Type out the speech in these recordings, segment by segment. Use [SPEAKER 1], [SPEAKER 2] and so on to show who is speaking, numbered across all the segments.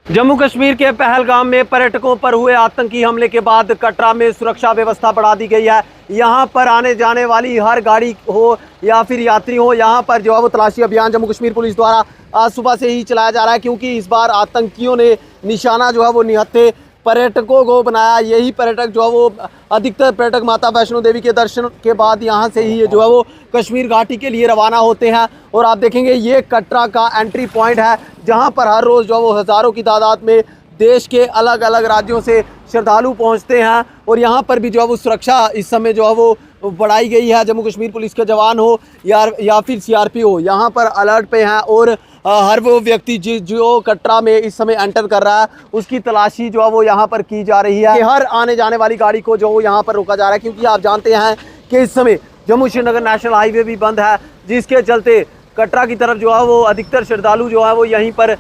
[SPEAKER 1] जम्मू कश्मीर के पहलगाम में पर्यटकों पर हुए आतंकी हमले के बाद कटरा में सुरक्षा व्यवस्था बढ़ा दी गई है। यहां पर आने जाने वाली हर गाड़ी हो या फिर यात्री हो, यहां पर जो है वो तलाशी अभियान जम्मू कश्मीर पुलिस द्वारा आज सुबह से ही चलाया जा रहा है, क्योंकि इस बार आतंकियों ने निशाना जो है वो निहत्थे पर्यटकों को बनाया। यही पर्यटक जो है वो अधिकतर पर्यटक माता वैष्णो देवी के दर्शन के बाद यहाँ से ही जो है वो कश्मीर घाटी के लिए रवाना होते हैं। और आप देखेंगे ये कटरा का एंट्री पॉइंट है, जहाँ पर हर रोज़ जो है वो हज़ारों की तादाद में देश के अलग अलग राज्यों से श्रद्धालु पहुँचते हैं। और यहाँ पर भी जो है वो सुरक्षा इस समय जो है वो बढ़ाई गई है। जम्मू कश्मीर पुलिस के जवान हो या फिर सीआरपी हो, यहाँ पर अलर्ट पे हैं। और हर वो व्यक्ति जो कटरा में इस समय एंटर कर रहा है, उसकी तलाशी जो है वो यहाँ पर की जा रही है। हर आने जाने वाली गाड़ी को जो यहाँ पर रोका जा रहा है, क्योंकि आप जानते हैं कि इस समय जम्मू श्रीनगर नेशनल हाईवे भी बंद है, जिसके चलते कटरा की तरफ जो है वो अधिकतर श्रद्धालु जो है वो यहीं पर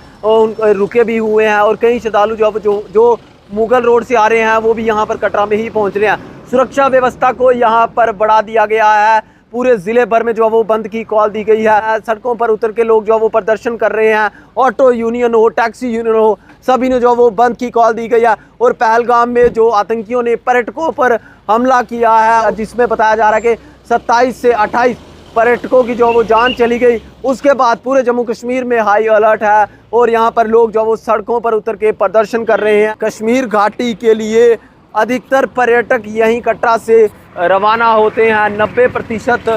[SPEAKER 1] रुके भी हुए हैं। और कई श्रद्धालु जो मुगल रोड से आ रहे हैं वो भी यहाँ पर कटरा में ही पहुँच रहे हैं। सुरक्षा व्यवस्था को यहाँ पर बढ़ा दिया गया है। पूरे ज़िले भर में जो है वो बंद की कॉल दी गई है। सड़कों पर उतर के लोग जो है वो प्रदर्शन कर रहे हैं। ऑटो यूनियन हो, टैक्सी यूनियन हो, सभी ने जो है वो बंद की कॉल दी गई है। और पहलगाम में जो आतंकियों ने पर्यटकों पर हमला किया है, जिसमें बताया जा रहा है कि 27 से 28 पर्यटकों की जो वो जान चली गई। उसके बाद पूरे जम्मू कश्मीर में हाई अलर्ट है और यहाँ पर लोग जो वो सड़कों पर उतर के प्रदर्शन कर रहे हैं। कश्मीर घाटी के लिए अधिकतर पर्यटक यहीं कटरा से रवाना होते हैं। 90%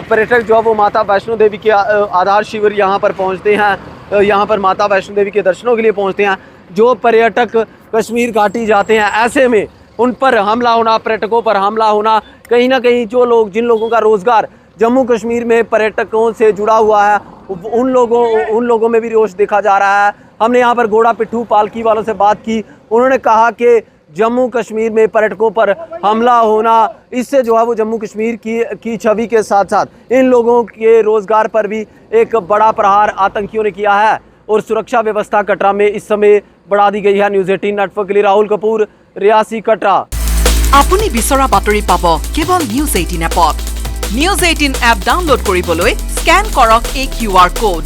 [SPEAKER 1] पर्यटक जो वो माता वैष्णो देवी के आधार शिविर यहाँ पर पहुँचते हैं, यहाँ पर माता वैष्णो देवी के दर्शनों के लिए पहुँचते हैं। जो पर्यटक कश्मीर घाटी जाते हैं, ऐसे में उन पर हमला होना, पर्यटकों पर हमला होना, कहीं ना कहीं जिन लोगों का रोज़गार जम्मू कश्मीर में पर्यटकों से जुड़ा हुआ है, उन लोगों में भी रोष देखा जा रहा है। हमने यहाँ पर घोड़ा पिट्ठू पालकी वालों से बात की। उन्होंने कहा कि जम्मू कश्मीर में पर्यटकों पर हमला होना, इससे जो है वो जम्मू कश्मीर की छवि के साथ साथ इन लोगों के रोज़गार पर भी एक बड़ा प्रहार आतंकियों ने किया है। और सुरक्षा व्यवस्था कटरा में इस समय बढ़ा दी गई है। न्यूज़ 18 नेटवर्क के लिए राहुल कपूर, रियासी, कटरा।
[SPEAKER 2] আপুনি বিচৰা বাতৰি পাব কেৱল নিউজ 18 এপত। নিউজ 18 এপ ডাউনলোড কৰিবলৈ স্ক্যান কৰক এই QR কোড।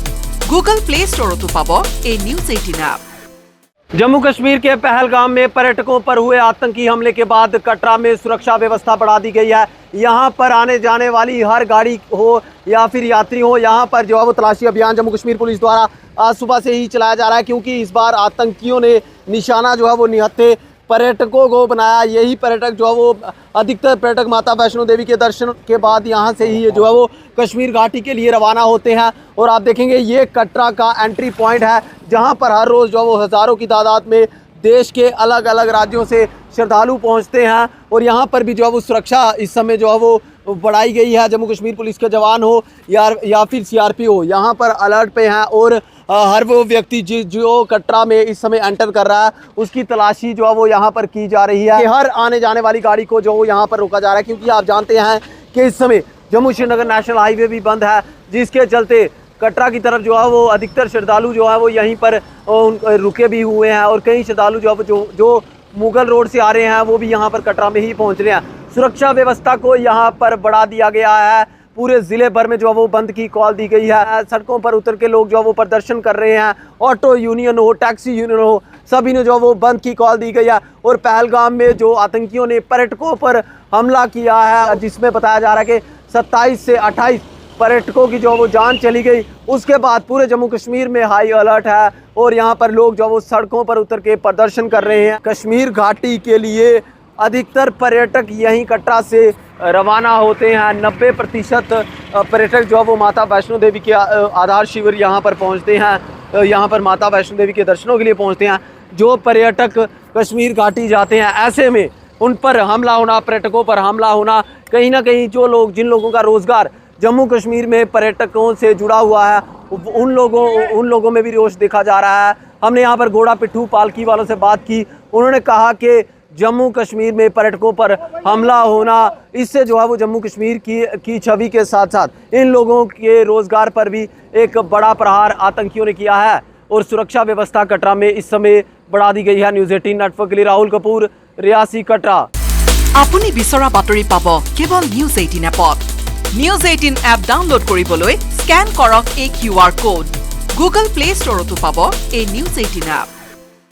[SPEAKER 2] গুগল প্লে ষ্টৰতো পাব এই নিউজ 18 এপ।
[SPEAKER 1] जम्मू कश्मीर के पहलगाम में पर्यटकों पर हुए आतंकी हमले के बाद कटरा में सुरक्षा व्यवस्था बढ़ा दी गई है। यहां पर आने जाने वाली हर गाड़ी हो या फिर यात्री हो, यहां पर जो है वो तलाशी अभियान जम्मू कश्मीर पुलिस द्वारा आज सुबह से ही चलाया जा रहा है, क्योंकि इस बार आतंकियों ने निशाना जो है वो निहत्थे पर्यटकों को बनाया। यही पर्यटक जो है वो अधिकतर पर्यटक माता वैष्णो देवी के दर्शन के बाद यहाँ से ही जो है वो कश्मीर घाटी के लिए रवाना होते हैं। और आप देखेंगे ये कटरा का एंट्री पॉइंट है, जहाँ पर हर रोज़ जो है वो हज़ारों की तादाद में देश के अलग अलग राज्यों से श्रद्धालु पहुँचते हैं। और यहाँ पर भी जो है वो सुरक्षा इस समय जो है वो बढ़ाई गई है। जम्मू कश्मीर पुलिस के जवान हो या फिर सीआरपी हो, यहाँ पर अलर्ट पे हैं। और हर वो व्यक्ति जो कटरा में इस समय एंटर कर रहा है, उसकी तलाशी जो है वो यहाँ पर की जा रही है। हर आने जाने वाली गाड़ी को जो यहाँ पर रोका जा रहा है, क्योंकि आप जानते हैं कि इस समय जम्मू श्रीनगर नेशनल हाईवे भी बंद है, जिसके चलते कटरा की तरफ जो है वो अधिकतर श्रद्धालु जो है वो यहीं पर रुके भी हुए हैं। और कई श्रद्धालु जो मुगल रोड से आ रहे हैं वो भी यहाँ पर कटरा में ही पहुँच रहे हैं। सुरक्षा व्यवस्था को यहाँ पर बढ़ा दिया गया है। पूरे ज़िले भर में जो है वो बंद की कॉल दी गई है। सड़कों पर उतर के लोग जो है वो प्रदर्शन कर रहे हैं। ऑटो यूनियन हो, टैक्सी यूनियन हो, सभी ने जो है वो बंद की कॉल दी गई है। और पहलगाम में जो आतंकियों ने पर्यटकों पर हमला किया है, जिसमें बताया जा रहा है कि 27 से 28 पर्यटकों की जो वो जान चली गई। उसके बाद पूरे जम्मू कश्मीर में हाई अलर्ट है और यहाँ पर लोग जो वो सड़कों पर उतर के प्रदर्शन कर रहे हैं। कश्मीर घाटी के लिए अधिकतर पर्यटक यहीं कटरा से रवाना होते हैं। 90% पर्यटक जो वो माता वैष्णो देवी के आधार शिविर यहाँ पर पहुँचते हैं, यहाँ पर माता वैष्णो देवी के दर्शनों के लिए पहुँचते हैं। जो पर्यटक कश्मीर घाटी जाते हैं, ऐसे में उन पर हमला होना, पर्यटकों पर हमला होना, कहीं ना कहीं जिन लोगों का रोज़गार जम्मू कश्मीर में पर्यटकों से जुड़ा हुआ है, उन लोगों में भी रोष देखा जा रहा है। हमने यहाँ पर घोड़ा पिट्ठू पालकी वालों से बात की। उन्होंने कहा कि जम्मू कश्मीर में पर्यटकों पर हमला होना, इससे जो है वो जम्मू कश्मीर की छवि के साथ साथ इन लोगों के रोज़गार पर भी एक बड़ा प्रहार आतंकियों ने किया है। और सुरक्षा व्यवस्था कटरा में इस समय बढ़ा दी गई है। न्यूज़ 18 नेटवर्क के लिए राहुल कपूर, रियासी, कटरा।
[SPEAKER 2] আপুনি বিচৰা বাতৰি পাব কেৱল নিউজ 18 এপত। নিউজ 18 এপ ডাউনলোড কৰিবলৈ স্ক্যান কৰক এই QR কোড। গুগল প্লে ষ্টৰতো পাব এই নিউজ 18 এপ।